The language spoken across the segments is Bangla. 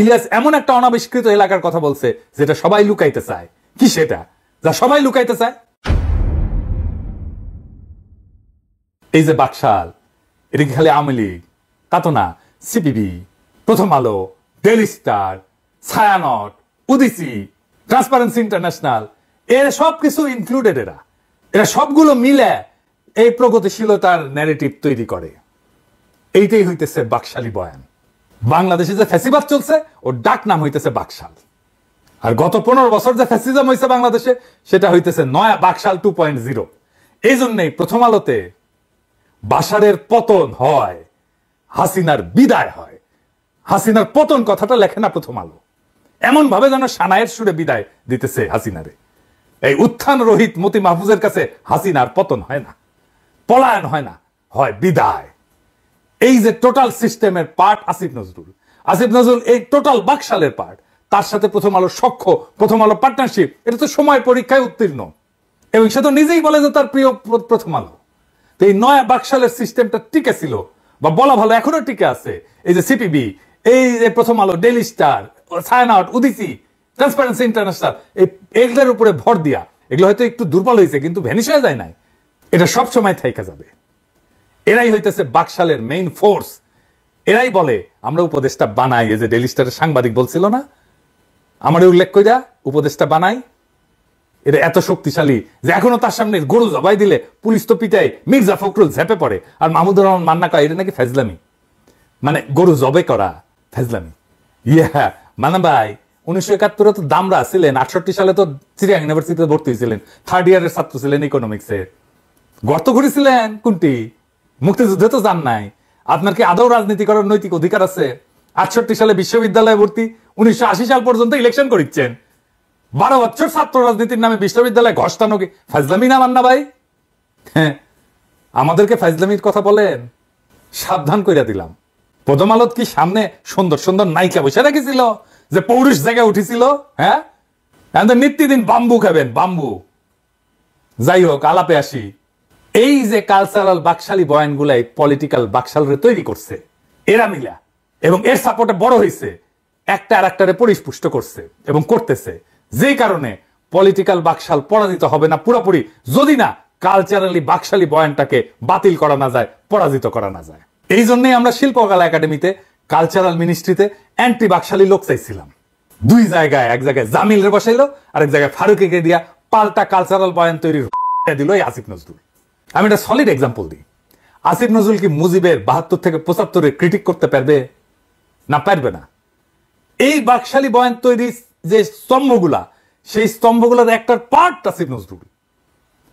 ইলিয়াস এমন একটা অনাবিষ্কৃত এলাকার কথা বলছে যেটা সবাই লুকাইতে চায়। কি সেটা যা সবাই লুকাইতে চায়? এই যে বাকশাল, এটা কি খালি আওয়ামী লীগ? তা তো না। CPB, Prothom Alo, Daily Star, Chhayanaut, Udichi, Transparency International, এর সবকিছু ইনক্লুডেড। এরা সবগুলো মিলে এই প্রগতিশীলতার ন্যারেটিভ তৈরি করে। এইটাই হইতেছে বাকশালী বয়ান। বাংলাদেশে যে ফ্যাসিবাদ চলছে ওর ডাক নাম হইতেছে বাকশাল। আর গত 15 বছর যে ফ্যাসিজম হয়েছে বাংলাদেশে সেটা হইতেছে নয়া বাকশাল 2.0। এই জন্যই প্রথম আলোতে বাশারের পতন হয়, হাসিনার বিদায় হয়। হাসিনার পতন কথাটা লেখে না প্রথম আলো, এমন ভাবে যেন সানায়ের সুরে বিদায় দিতেছে হাসিনারে। এই উত্থান রহিত মতি মাহফুজের কাছে হাসিনার পতন হয় না, পলায়ন হয় না, হয় বিদায়। এই যে টোটাল সিস্টেমের পার্ট আসিফ নজরুল, আসিফ নজরুল এই টোটাল বাকশালের পার্ট। তার সাথে প্রথম আলো সখ্য, প্রথম আলো পার্টনারশিপ, এটা তো সময় পরীক্ষায় উত্তীর্ণ। এবং সে তো নিজেই বলে যে তার প্রিয় প্রথম আলো। তো এই নয়া বাকশালের সিস্টেমটা টিকে ছিল, বা বলা ভালো এখনো টিকে আছে। এই যে সিপিবি, এই যে Prothom Alo, Daily Star, Chhayanaut, Udichi, Transparency International, এগুলোর উপরে ভর দিয়া, এগুলো হয়তো একটু দুর্বল হয়েছে কিন্তু ভ্যানিশ হয়ে যায় নাই। এটা সব সময় থাইকা যাবে। এরাই হইতেছে বাকশালের মেইন ফোর্স। এরাই বলে আমরা উপদেষ্টা বানাই। এই যে ডেইলি স্টারের সাংবাদিক বলছিল না, আমার উল্লেখ কইরা উপদেষ্টা বানাই। এটা এত শক্তিশালী যে এখনো তার সামনে গরু জবাই দিলে পুলিশ তো পিটায়, মির্জা ফখরুল ঝেপে পড়ে, আর মাহমুদুর রহমান মান্না কয় এটা নাকি ফেজলামি। মানে গরু জবে করা ফেজলামি। ইয়া মানা ভাই, 1971 তো দামরা ছিলেন, 68 সালে তো চিরিয়াং ইউনিভার্সিটিতে ভর্তি হয়েছিলেন, 3rd ইয়ারের ছাত্র ছিলেন ইকোনমিক্সে। গর্ত ঘুরেছিলেন কোনটি? মুক্তিযুদ্ধে তো যান নাই। আপনার কি আদৌ রাজনীতি করার নৈতিক অধিকার আছে? 68 সালে বিশ্ববিদ্যালয়ে ভর্তি, 1980 সাল পর্যন্ত ইলেকশন করিচ্ছেন। 12 বছর ছাত্র রাজনীতির নামে বিশ্ববিদ্যালয়ে ঘষ্টানো কি ফাজলামি না মান্না ভাই? হ্যাঁ, আমাদেরকে ফাজলামির কথা বলেন, সাবধান কইরা দিলাম। প্রথম আলোত কি সামনে সুন্দর সুন্দর নায়িকা বসে রেখেছিল যে পৌরুষ জায়গায় উঠেছিল? হ্যাঁ, নিত্যদিন বাম্বু খাবেন, বাম্বু। যাই হোক, আলাপে আসি। এই যে কালচারাল বাকশালী বয়ানগুলাই পলিটিক্যাল বাকশালরে তৈরি করছে এরা মিলা, এবং এর সাপোর্টে বড় হয়েছে, একটা আর একটারে পরিপুষ্ট করছে এবং করতেছে। যে কারণে পলিটিক্যাল বাকশাল পরাজিত হবে না পুরোপুরি, যদি না কালচারালি বাকশালী বয়ানটাকে বাতিল করা না যায়, পরাজিত করা না যায়। এই জন্যই আমরা শিল্পকলা একাডেমিতে কালচারাল মিনিস্ট্রিতে অ্যান্টি বাকশালী লোক চাইছিলাম। দুই জায়গায়, এক জায়গায় জামিল রে বসাইলো, আর এক জায়গায় ফারুকিকে দিয়া পাল্টা কালচারাল বয়ান তৈরির দিল এই আসিফ নজরুল। আমি একটা সলিড এক্সাম্পল দিই। আসিফ নজরুল কি মুজিবের 72 থেকে 75 ক্রিটিক করতে পারবে? না, পারবে না। এই বাকশালী বয়ান তৈরি যে স্তম্ভগুলা, সেই স্তম্ভগুলোর একটার পার্ট আসিফ নজরুল।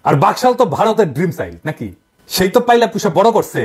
আর বাকশাল তো ভারতের ড্রিম চাইল্ড নাকি, সেই তো পাইলা পুষে বড় করছে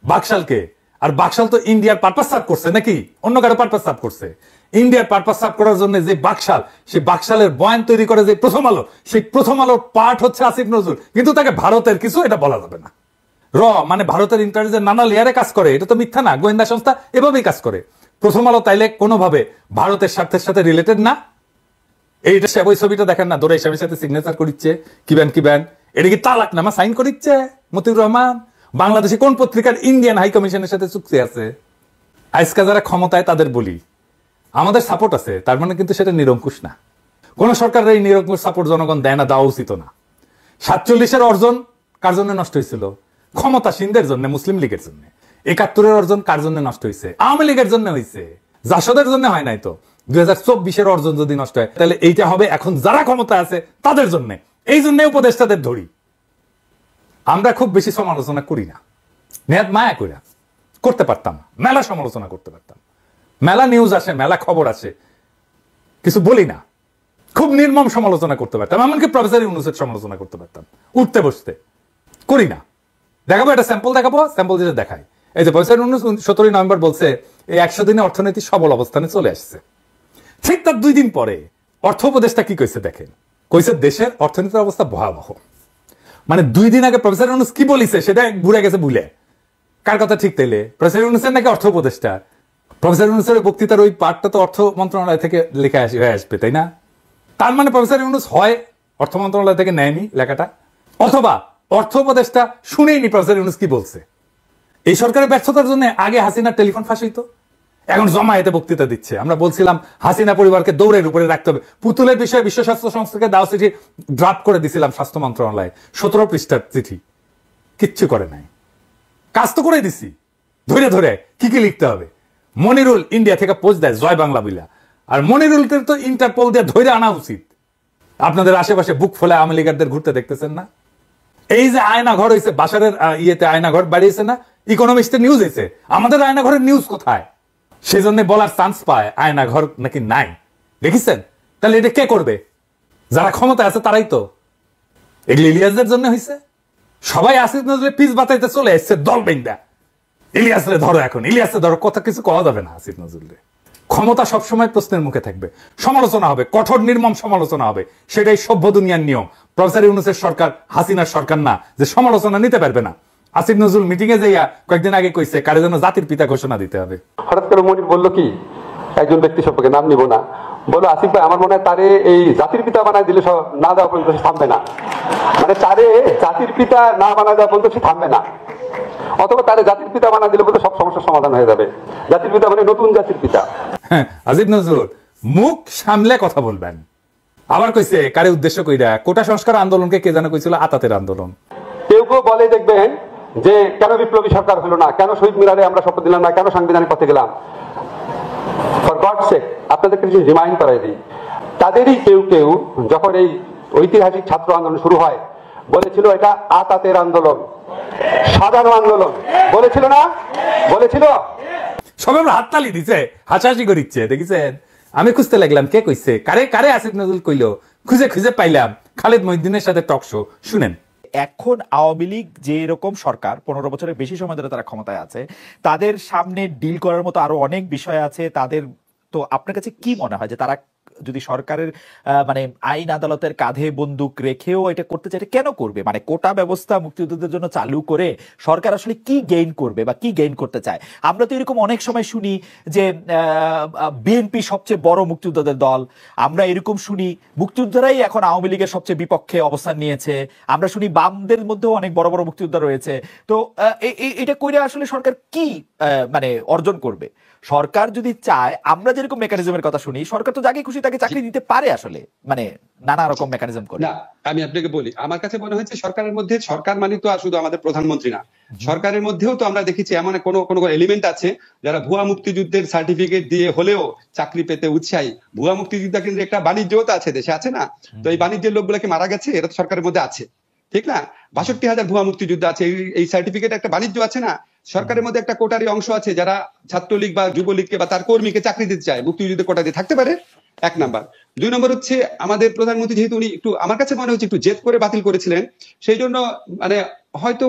বাকশালকে। আর বাকশাল তো ইন্ডিয়ার পারপাস সার্ভ করছে নাকি অন্য কারো পারপাস সার্ভ করছে? ইন্ডিয়ার পারপাস সার্ভ করার জন্য যে বাকশাল, সেই বাকশালের বয়ান তৈরি করে যে প্রথম আলো, সেই প্রথম আলোর পার্ট হচ্ছে আসিফ নজরুল। কিন্তু তাকে ভারতের কিছু এটা বলা যাবে না। মানে ভারতের ইন্টেলিজেন্স নানা লেয়ারে কাজ করে, এটা তো মিথ্যা না। গোয়েন্দা সংস্থা এভাবেই কাজ করে। প্রথম আলো তাইলে কোনোভাবে ভারতের স্বার্থের সাথে রিলেটেড না? এইটা ওই ছবিটা দেখেন না, দৌড়ে হিসাবের সাথে সিগনেচার করিচ্ছে, কি ব্যান এটা কি তালাক নামা সাইন করিচ্ছে মতিউর রহমান? বাংলাদেশে কোন পত্রিকার ইন্ডিয়ান হাই কমিশনের সাথে চুক্তি আছে? আজকে যারা ক্ষমতায় তাদের বলি আমাদের সাপোর্ট আছে, তার মানে কিন্তু সেটা নিরঙ্কুশ না। কোন সরকারের এই নিরঙ্কুশ সাপোর্ট জনগণ দেয় না, দেওয়া উচিত না। 47-এর অর্জন কার জন্য নষ্ট হয়েছিল? ক্ষমতাসীনদের জন্য, মুসলিম লীগের জন্য। 71-এর অর্জন কার জন্য নষ্ট হয়েছে? আওয়ামী লীগের জন্য হয়েছে, জাসদের জন্য হয় নাই তো। 2024-এর অর্জন যদি নষ্ট হয় তাহলে এইটা হবে এখন যারা ক্ষমতা আছে তাদের জন্য। এই জন্য উপদেষ্টাদের ধরি। আমরা খুব বেশি সমালোচনা করি না, নেহাত মায়া কইরা করতে পারতাম, মেলা সমালোচনা করতে পারতাম, মেলা নিউজ আসে, মেলা খবর আসে, কিছু বলি না। খুব নির্মম সমালোচনা করতে পারতাম, এমনকি প্রফেসর ইউনূসের সমালোচনা করতে পারতাম উঠতে বসতে। করি না। দেখাবো, একটা স্যাম্পল দেখাবো, স্যাম্পল দিয়ে দেখাই। এই যে প্রফেসর ইউনূস 17 নভেম্বর বলছে এই 100 দিনে অর্থনীতি সবল অবস্থানে চলে আসছে। ঠিক তার 2 দিন পরে অর্থ উপদেষ্টা কি কইছে দেখেন, কইছে দেশের অর্থনীতির অবস্থা ভয়াবহ। মানে 2 দিন আগে প্রফেসর ইউনূস কি বলিছে সেটা ঘুরে গেছে ভুলে। কার কথা ঠিক তাইলে? প্রফেসর ইউনূসের নাকি অর্থ উপদেষ্টা? প্রফেসর ইউনূসের বক্তৃতার ওই পার্টটা তো অর্থ মন্ত্রণালয় থেকে লেখা হয়ে আসবে, তাই না? তার মানে প্রফেসর ইউনূস হয় অর্থ মন্ত্রণালয় থেকে নেয়নি লেখাটা, অথবা অর্থ উপদেষ্টা শুনেইনি প্রফেসর ইউনূস কি বলছে। এই সরকারের ব্যর্থতার জন্য আগে হাসিনার টেলিফোন ফাঁস হইতো, এখন জমায়েতে বক্তৃতা দিচ্ছে। আমরা বলছিলাম হাসিনা পরিবারকে দৌড়ের উপরে রাখতে হবে। পুতুলের বিষয়ে বিশ্ব স্বাস্থ্য সংস্থাকে দাও চিঠি ড্রাফট করে দিছিলাম স্বাস্থ্য মন্ত্রণালয়ে, 17 পৃষ্ঠার চিঠি, কিচ্ছু করে নাই। কাজ তো করে দিছি, ধরে ধরে কি কি লিখতে হবে। মনিরুল ইন্ডিয়া থেকে পোস্ট দেয় জয় বাংলা বিলা, আর মনিরুলদের তো ইন্টারপোল দিয়ে ধরে আনা উচিত। আপনাদের আশেপাশে বুক ফলে আওয়ামী লীগারদের ঘুরতে দেখতেছেন না? এই যে আয়না ঘর হয়েছে, বাসারের ইয়েতে আয়না ঘর বাড়িয়েছে না, ইকোনমিস্টের নিউজ হয়েছে, আমাদের আয়না ঘরের নিউজ কোথায়? সেজন্য বলার চান্স পায় আয়না ঘর নাকি নাই, দেখেছেন? তাহলে এটা কে করবে? যারা ক্ষমতা আছে তারাই তো। এগুলি ইলিয়াসদের জন্য হয়েছে। সবাই আসিফ নজরুলের পিস বাতাইতে চলে এসছে দল বেঙ্গা। ইলিয়াসরে ধরো, এখন ইলিয়াসরে ধরো, কথা কিছু কওয়া যাবে না। আসিফ নজরুলের ক্ষমতা সবসময় প্রশ্নের মুখে থাকবে, সমালোচনা হবে, কঠোর নির্মম সমালোচনা হবে। সেটাই সভ্য দুনিয়ার নিয়ম। প্রফেসর ইউনূসের সরকার হাসিনার সরকার না যে সমালোচনা নিতে পারবে না। আসিফ নজরুল মিটিং এ যাইয়া কয়েকদিন আগে কইছে কারে যেন জাতির পিতা ঘোষণা দিতে হবে। হঠাৎ করে মনির বলল কি, একজন ব্যক্তি সম্পর্কে নাম নিব না, বললো আসিফ ভাই আমার মনে হয় তারে এই জাতির পিতা বানায় দিলে সব না দেওয়া পর্যন্ত সে থামবে না। মানে তারে জাতির পিতা না বানায় দেওয়া পর্যন্ত সে থামবে না, অথবা তারে জাতির পিতা বানায় দিলে বলতে সব সমস্যার সমাধান হয়ে যাবে। জাতির পিতা মানে নতুন জাতির পিতা। হ্যাঁ, আসিফ নজরুল মুখ সামলে কথা বলবেন। আবার কইছে কারে উদ্দেশ্য কইরা, কোটা সংস্কার আন্দোলনকে কে জানা কইছিল আতাতের আন্দোলন। কেউ কেউ বলে দেখবেন যে কেন বিপ্লবী সরকার হলো না, কেন শহীদ মিনারে আমরা শপথ দিলাম না, কেন সাংবিধানিক পথে গেলাম। ফর গড সেক আপনাদেরকে কিছু রিমাইন্ড করাই দিই, তাদেরই কেউ কেউ যখন এই ঐতিহাসিক ছাত্র আন্দোলন শুরু হয় বলেছিল এটা আতাতের আন্দোলন, সাধারণ আন্দোলন, বলেছিল না? বলেছিল। সবাই আমরা হাততালি দিছে, হাসাহাসি করিচ্ছে, দেখেছেন? আমি খুঁজতে লাগলাম কে কইছে, কারে কারে আসিফ নজরুল কইলো, খুঁজে খুঁজে পাইলাম খালেদ মহিউদ্দিনের সাথে টক শো। শুনেন, এখন আওয়ামী লীগ যে এরকম সরকার 15 বছরের বেশি সময় ধরে তারা ক্ষমতায় আছে, তাদের সামনে ডিল করার মতো আরো অনেক বিষয় আছে তাদের। তো আপনার কাছে কি মনে হয় যে তারা যদি সরকারের মানে আইন আদালতের কাঁধে বন্দুক রেখেও এটা করতে চায়, এটা কেন করবে? মানে কোটা ব্যবস্থা মুক্তিযোদ্ধাদের জন্য চালু করে সরকার আসলে কি গেইন করবে বা কি গেইন করতে চায়? আমরা তো এরকম অনেক সময় শুনি যে বিএনপি সবচেয়ে বড় মুক্তিযোদ্ধাদের দল, আমরা এরকম শুনি মুক্তিযোদ্ধারাই এখন আওয়ামী লীগের সবচেয়ে বিপক্ষে অবস্থান নিয়েছে, আমরা শুনি বামদের মধ্যেও অনেক বড় বড় মুক্তিযোদ্ধা রয়েছে। তো এটা করে আসলে সরকার কি মানে অর্জন করবে? সরকার যদি চায়, আমরা যেরকম মেকানিজমের কথা শুনি, সরকার তো যাকে খুশি তাকে চাকরি দিতে পারে আসলে, মানে নানা রকম মেকানিজম করে। না, আমি আপনাকে বলি, আমার কাছে মনে হচ্ছে সরকারের মধ্যে, সরকার মানে তো শুধু আমাদের প্রধানমন্ত্রী না, সরকারের মধ্যেও তো আমরা দেখেছি এমন কোনো কোনো এলিমেন্ট আছে যারা ভুয়া মুক্তিযুদ্ধের সার্টিফিকেট দিয়ে হলেও চাকরি পেতে উৎসাহী। ভুয়া মুক্তিযোদ্ধা কিন্তু একটা বাণিজ্যও তো আছে, দেশে আছে না? তো এই বাণিজ্যের লোকগুলোকে মারা গেছে, এরা তো সরকারের মধ্যে আছে, ঠিক না? 62,000 ভুয়া মুক্তিযুদ্ধ আছে, এই সার্টিফিকেট একটা বাণিজ্য আছে না? সরকারের মধ্যে একটা কোটারি অংশ আছে যারা ছাত্রলীগ বা যুবলীগকে বা তার কর্মীকে চাকরি দিতে চায়, মুক্তিযুদ্ধের কোটা দিয়ে থাকতে পারে, 1 নাম্বার। 2 নম্বর হচ্ছে আমাদের প্রধানমন্ত্রী যেহেতু উনি একটু, আমার কাছে মনে হচ্ছে একটু জেদ করে বাতিল করেছিলেন, সেই জন্য মানে হয়তো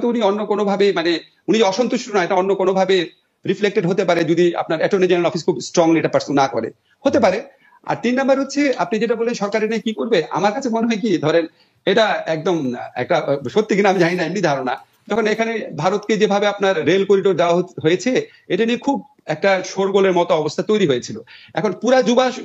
উনি অন্য কোনো ভাবে, মানে উনি অসন্তুষ্ট না, এটা অন্য কোনো ভাবে রিফ্লেক্টেড হতে পারে যদি আপনার অ্যাটর্নি জেনারেল অফিস খুব স্ট্রংলি এটা পারসু না করে, হতে পারে। আর 3 নাম্বার হচ্ছে আপনি যেটা বললেন সরকারের নিয়ে কি করবে, আমার কাছে মনে হয় কি, ধরেন এটা একদম একটা সত্যি কিনা আমি জানি না, এমনি ধারণা, যখন এখানে ভারতকে যেভাবে আপনার রেল করিডোর দেওয়া হয়েছে, এটা নিয়ে খুব একটা শোরগোলের মতো অবস্থা তৈরি হয়েছিল। এখন পুরা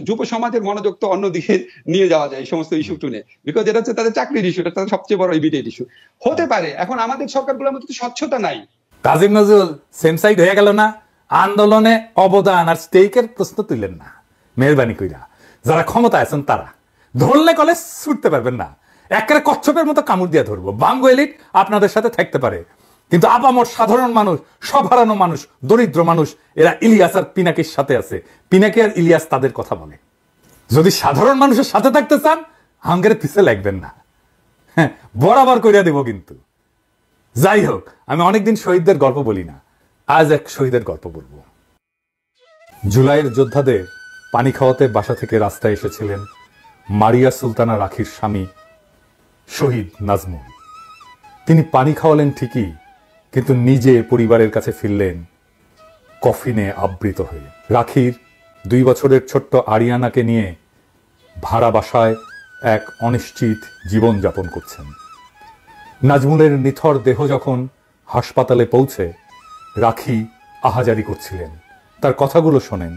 যুব সমাজের মনোযোগ তো অন্যদিকে নিয়ে যাওয়া যায় এই সমস্ত ইস্যু টুনে, বিকজ এটা হচ্ছে তাদের চাকরির ইস্যু, এটা তাদের সবচেয়ে বড় ইমিডিয়েট ইস্যু হতে পারে। এখন আমাদের সরকারগুলোর মধ্যে স্বচ্ছতা নাই। কাজী নজরুল সেম সাইড হয়ে গেল না? আন্দোলনে অবদান আর স্টেকের প্রশ্ন তুললেন না, মেহরবানি কইরা। যারা ক্ষমতা আছেন তারা ধরলে কলে ছুটতে পারবেন না, একেবারে কচ্ছপের মতো কামড় দিয়ে ধরবো। বাঙ্গো এলিট আপনাদের সাথে থাকতে পারে, কিন্তু আপামর সাধারণ মানুষ, সব হারানো মানুষ, দরিদ্র মানুষ, এরা ইলিয়াস আর পিনাকির সাথে আছে। পিনাকি আর ইলিয়াস তাদের কথা বলে। যদি সাধারণ মানুষের সাথে থাকতে চান, হাঙ্গের পিছে লাগবেন না, হ্যাঁ বরাবর কইরা দেব। কিন্তু যাই হোক, আমি অনেকদিন শহীদদের গল্প বলি না, আজ এক শহীদের গল্প বলবো। জুলাইয়ের যোদ্ধাদের পানি খাওয়াতে বাসা থেকে রাস্তায় এসেছিলেন মারিয়া সুলতানা রাখির স্বামী শহীদ নাজমুল। তিনি পানি খাওয়ালেন ঠিকই, কিন্তু নিজে পরিবারের কাছে ফিরলেন কফিনে আবৃত হয়ে। রাখির 2 বছরের ছোট্ট আরিয়ানাকে নিয়ে ভাড়া বাসায় এক অনিশ্চিত জীবন যাপন করছেন। নাজমুলের নিথর দেহ যখন হাসপাতালে পৌঁছে, রাখি আহাজারি করছিলেন। তার কথাগুলো শোনেন।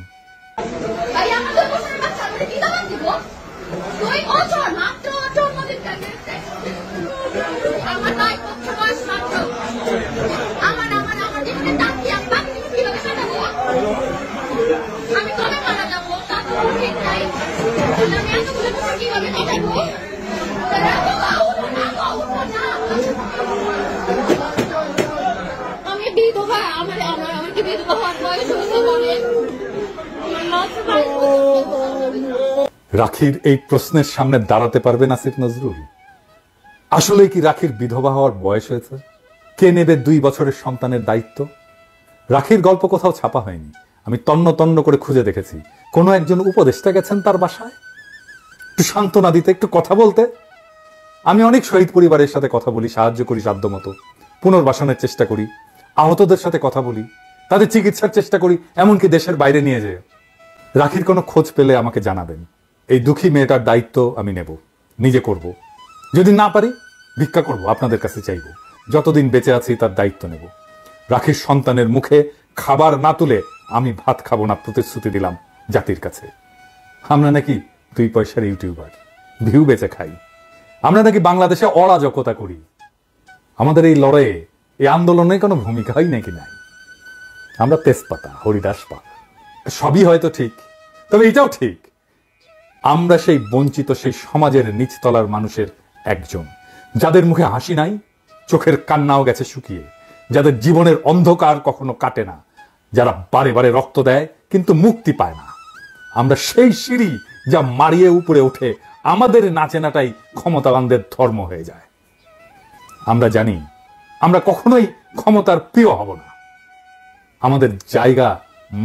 রাখির এই প্রশ্নের সামনে দাঁড়াতে পারবে আসিফ নজরুল? আসলে কি রাখির বিধবা হওয়ার বয়স হয়েছে? কে নেবে 2 বছরের সন্তানের দায়িত্ব? রাখির গল্প কোথাও ছাপা হয়নি। আমি তন্ন তন্ন করে খুঁজে দেখেছি কোনো একজন উপদেষ্টা গেছেন তার বাসায় একটু সান্ত্বনা দিতে, একটু কথা বলতে। আমি অনেক শহীদ পরিবারের সাথে কথা বলি, সাহায্য করি সাধ্যমতো, পুনর্বাসনের চেষ্টা করি, আহতদের সাথে কথা বলি, তাদের চিকিৎসার চেষ্টা করি, এমনকি দেশের বাইরে নিয়ে যেয়ে। রাখির কোনো খোঁজ পেলে আমাকে জানাবেন। এই দুঃখী মেয়েটার দায়িত্ব আমি নেব, নিজে করব। যদি না পারি ভিক্ষা করব, আপনাদের কাছে চাইব। যতদিন বেঁচে আছি তার দায়িত্ব নেব। রাখির সন্তানের মুখে খাবার না তুলে আমি ভাত খাবো না প্রতিশ্রুতি দিলাম জাতির কাছে। আমরা নাকি 2 পয়সার ইউটিউবার, ভিউ বেচে খাই। আমরা নাকি বাংলাদেশে অরাজকতা করি। আমাদের এই লড়াইয়ে, এই আন্দোলনে কোনো ভূমিকাই নাকি নাই। আমরা তেজপাতা, হরিদাস পাক, সবই হয়তো ঠিক, তবে এটাও ঠিক আমরা সেই বঞ্চিত, সেই সমাজের নিচতলার মানুষের একজন, যাদের মুখে হাসি নাই, চোখের কান্নাও গেছে শুকিয়ে, যাদের জীবনের অন্ধকার কখনো কাটে না, যারা বারে বারে রক্ত দেয় কিন্তু মুক্তি পায় না। আমরা সেই সিঁড়ি যা মারিয়ে উপরে ওঠে, আমাদের নাচেনাটাই ক্ষমতাবানদের ধর্ম হয়ে যায়। আমরা জানি আমরা কখনোই ক্ষমতার প্রিয় হব না। আমাদের জায়গা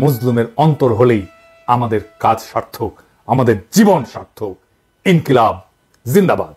মজলুমের অন্তর হলেই আমাদের কাজ সার্থক, আমাদের জীবন সার্থক। ইনকিলাব জিন্দাবাদ।